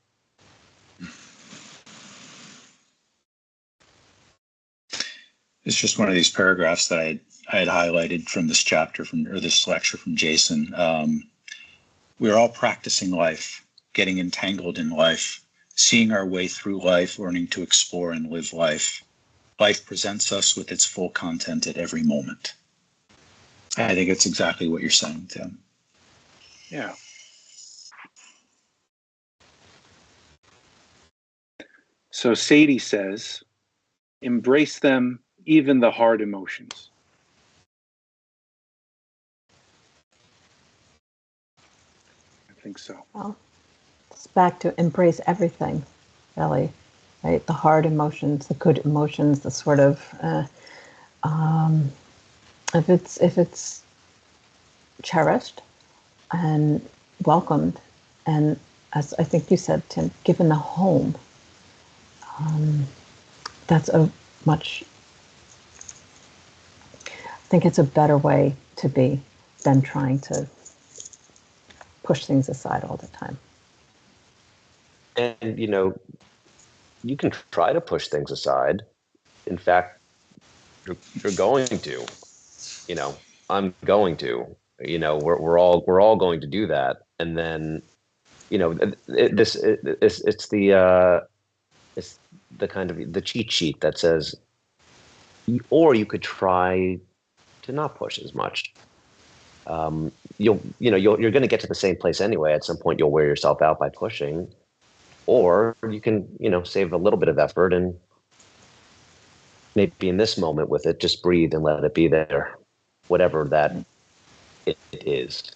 It's just one of these paragraphs that I had highlighted from this chapter or this lecture from Jason. We're all practicing life, getting entangled in life, seeing our way through life, learning to explore and live life. Life presents us with its full content at every moment. I think it's exactly what you're saying, Tim. Yeah. So Sadie says, embrace them, even the hard emotions. I think so. Well, it's back to embrace everything, really, right? The hard emotions, the good emotions, the sort of, if it's cherished and welcomed, and as I think you said, Tim, given a home, that's a much, I think it's a better way to be than trying to push things aside all the time. And, you can try to push things aside. In fact, you're going to, I'm going to, we're all going to do that. And then, it's the It's the kind of the cheat sheet that says, or you could try to not push as much. You're going to get to the same place anyway. At some point, you'll wear yourself out by pushing, or you can, save a little bit of effort and maybe in this moment with it, just breathe and let it be there, whatever that it is.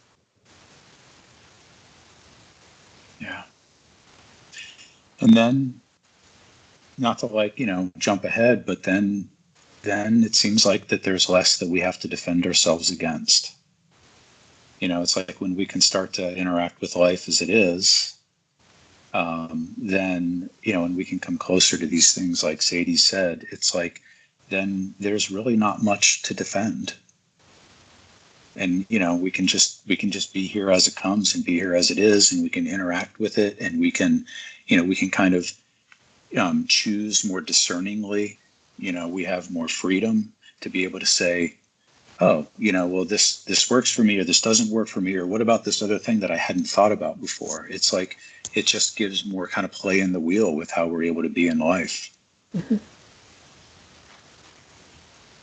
Yeah. And then, not to jump ahead, but then it seems like that there's less that we have to defend ourselves against. It's like when we can start to interact with life as it is, then, and we can come closer to these things like Sadie said, it's like, then there's really not much to defend. And, we can just be here as it comes and be here as it is, and we can interact with it, and we can kind of choose more discerningly. We have more freedom to be able to say, oh, well, this works for me, or this doesn't work for me, or what about this other thing that I hadn't thought about before? It's like, it just gives more kind of play in the wheel with how we're able to be in life. Mm-hmm.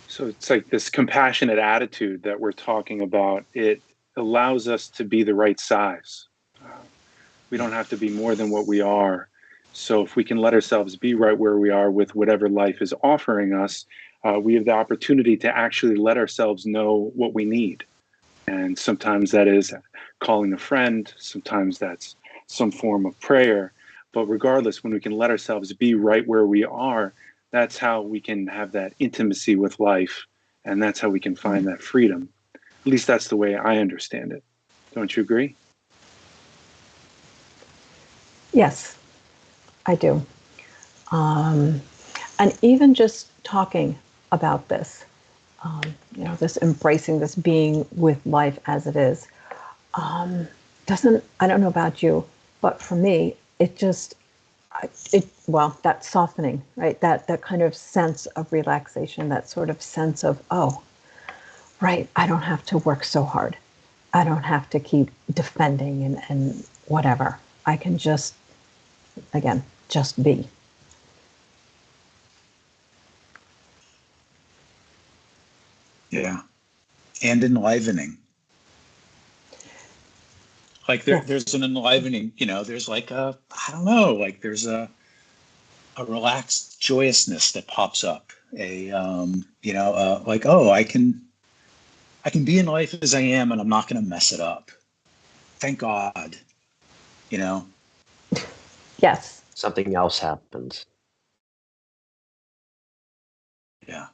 So it's like this compassionate attitude that we're talking about. It allows us to be the right size. We don't have to be more than what we are. So if we can let ourselves be right where we are with whatever life is offering us, we have the opportunity to actually let ourselves know what we need. And sometimes that is calling a friend. Sometimes that's some form of prayer. But regardless, when we can let ourselves be right where we are, that's how we can have that intimacy with life. And that's how we can find that freedom. At least that's the way I understand it. Don't you agree? Yes, I do. And even just talking about this, this embracing this being with life as it is, I don't know about you, but for me, that softening, right? That kind of sense of relaxation, that sort of sense of, oh, right, I don't have to work so hard. I don't have to keep defending and whatever. I can just be. Yeah. And enlivening. Like there's an enlivening, there's like there's a relaxed joyousness that pops up. Oh, I can be in life as I am, and I'm not going to mess it up. Thank God, Yes. Something else happens. Yeah.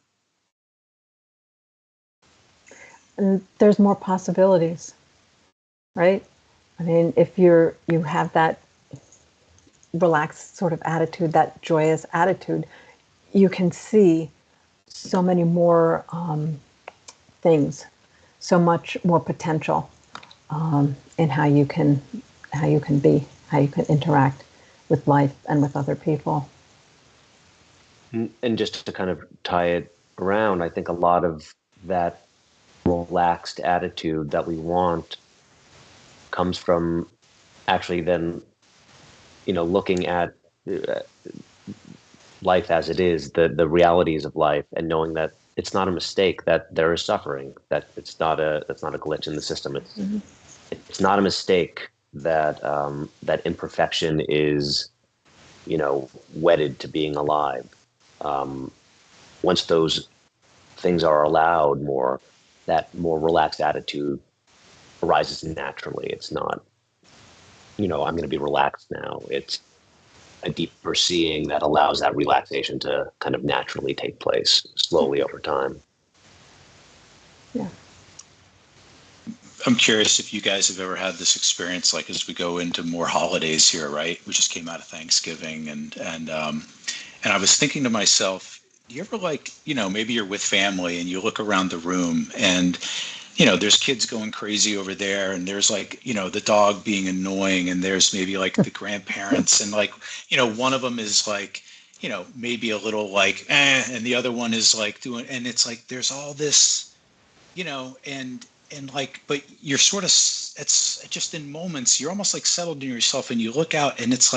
And there's more possibilities, right? I mean, if you have that relaxed sort of attitude, that joyous attitude, you can see so many more things, so much more potential in how you can be, how you can interact with life and with other people. And just to kind of tie it around, I think a lot of that relaxed attitude that we want comes from actually then, looking at life as it is, the realities of life, and knowing that it's not a mistake that there is suffering, that that's not a glitch in the system. It's not a mistake that that imperfection is, wedded to being alive. Once those things are allowed more, that more relaxed attitude arises naturally. It's not, I'm going to be relaxed now. It's a deeper seeing that allows that relaxation to kind of naturally take place slowly over time. Yeah. I'm curious if you guys have ever had this experience, like as we go into more holidays here, right? We just came out of Thanksgiving, and I was thinking to myself, do you ever maybe you're with family and you look around the room and, there's kids going crazy over there, and there's the dog being annoying, and there's maybe the grandparents, and one of them is maybe a little and the other one is doing, and it's there's all this, but you're sort of, it's just in moments, you're almost settled in yourself, and you look out and it's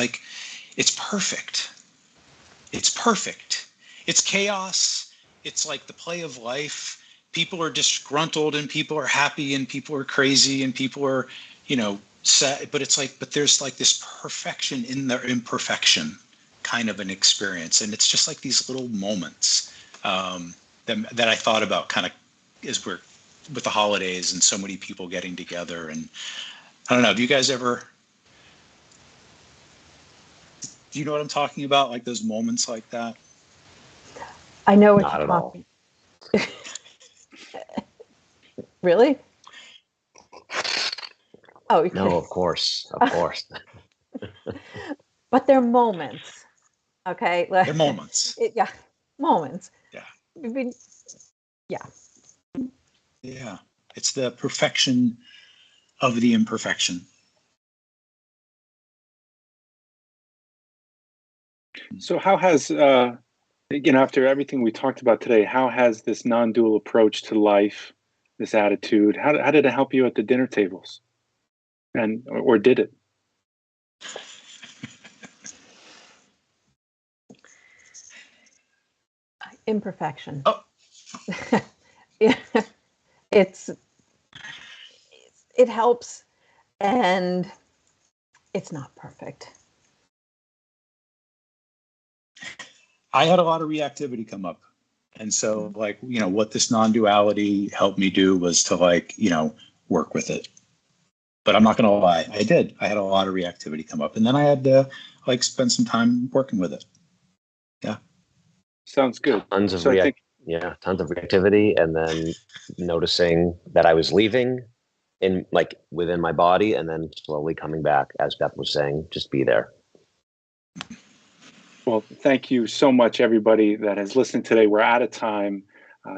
it's perfect. it's perfect. It's chaos. It's like the play of life. People are disgruntled and people are happy and people are crazy and people are, sad. But it's like, but there's like this perfection in their imperfection kind of an experience. And it's just like these little moments that I thought about kind of as we're with the holidays and so many people getting together. And I don't know, have you guys ever, do you know what I'm talking about? Like those moments like that? I know what Not you're at all. talking. Really? Oh, No, of course. Of course. but they're moments. Okay. They're moments. Yeah. Moments. Yeah. I mean, yeah. Yeah. It's the perfection of the imperfection. So how has, after everything we talked about today, how has this non-dual approach to life, this attitude, how did it help you at the dinner tables? Or did it? Imperfection. Oh. It helps, and it's not perfect. I had a lot of reactivity come up. And so like, what this non-duality helped me do was to work with it. But I'm not going to lie, I did. I had a lot of reactivity come up, and then I had to spend some time working with it. Yeah. Sounds good. Tons of So tons of reactivity, and then noticing that I was leaving within my body, and then slowly coming back, as Beth was saying, just be there. Well, thank you so much, everybody that has listened today. We're out of time.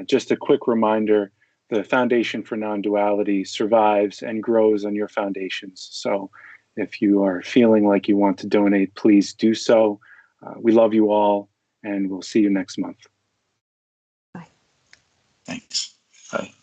Just a quick reminder, the Foundation for Non-Duality survives and grows on your foundations. So if you are feeling like you want to donate, please do so. We love you all, and we'll see you next month. Bye. Thanks. Bye.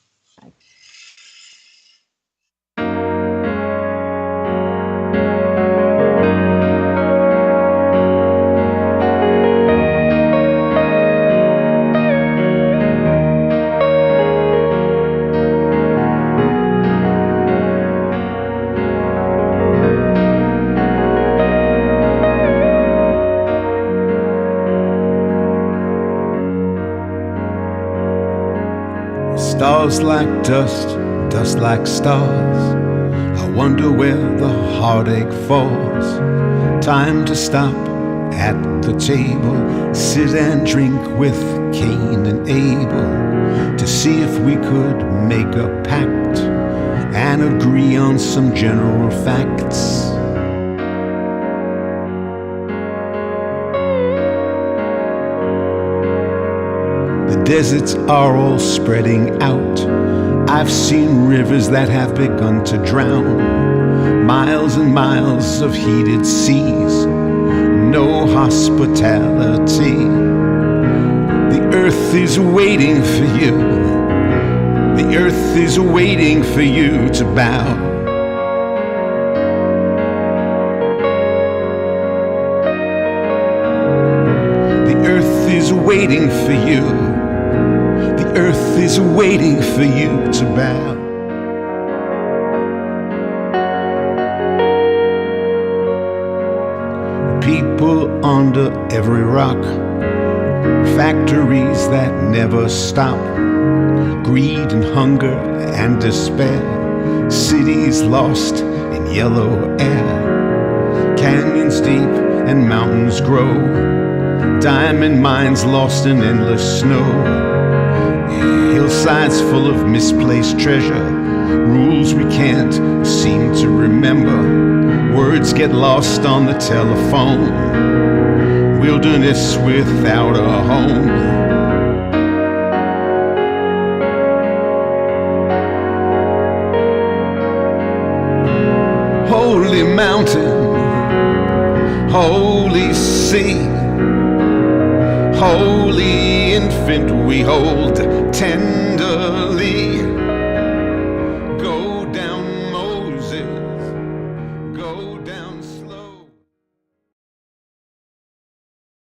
Stars like dust, dust like stars. I wonder where the heartache falls. Time to stop at the table, sit and drink with Cain and Abel, to see if we could make a pact and agree on some general facts. The deserts are all spreading out. I've seen rivers that have begun to drown. Miles and miles of heated seas, no hospitality. The earth is waiting for you. The earth is waiting for you to bow. The earth is waiting for you. The earth is waiting for you to bow. People under every rock, factories that never stop, greed and hunger and despair, cities lost in yellow air, canyons deep and mountains grow, diamond mines lost in endless snow, hillsides full of misplaced treasure, rules we can't seem to remember, words get lost on the telephone, wilderness without a home. Holy mountain, holy sea, holy infant we hold, 10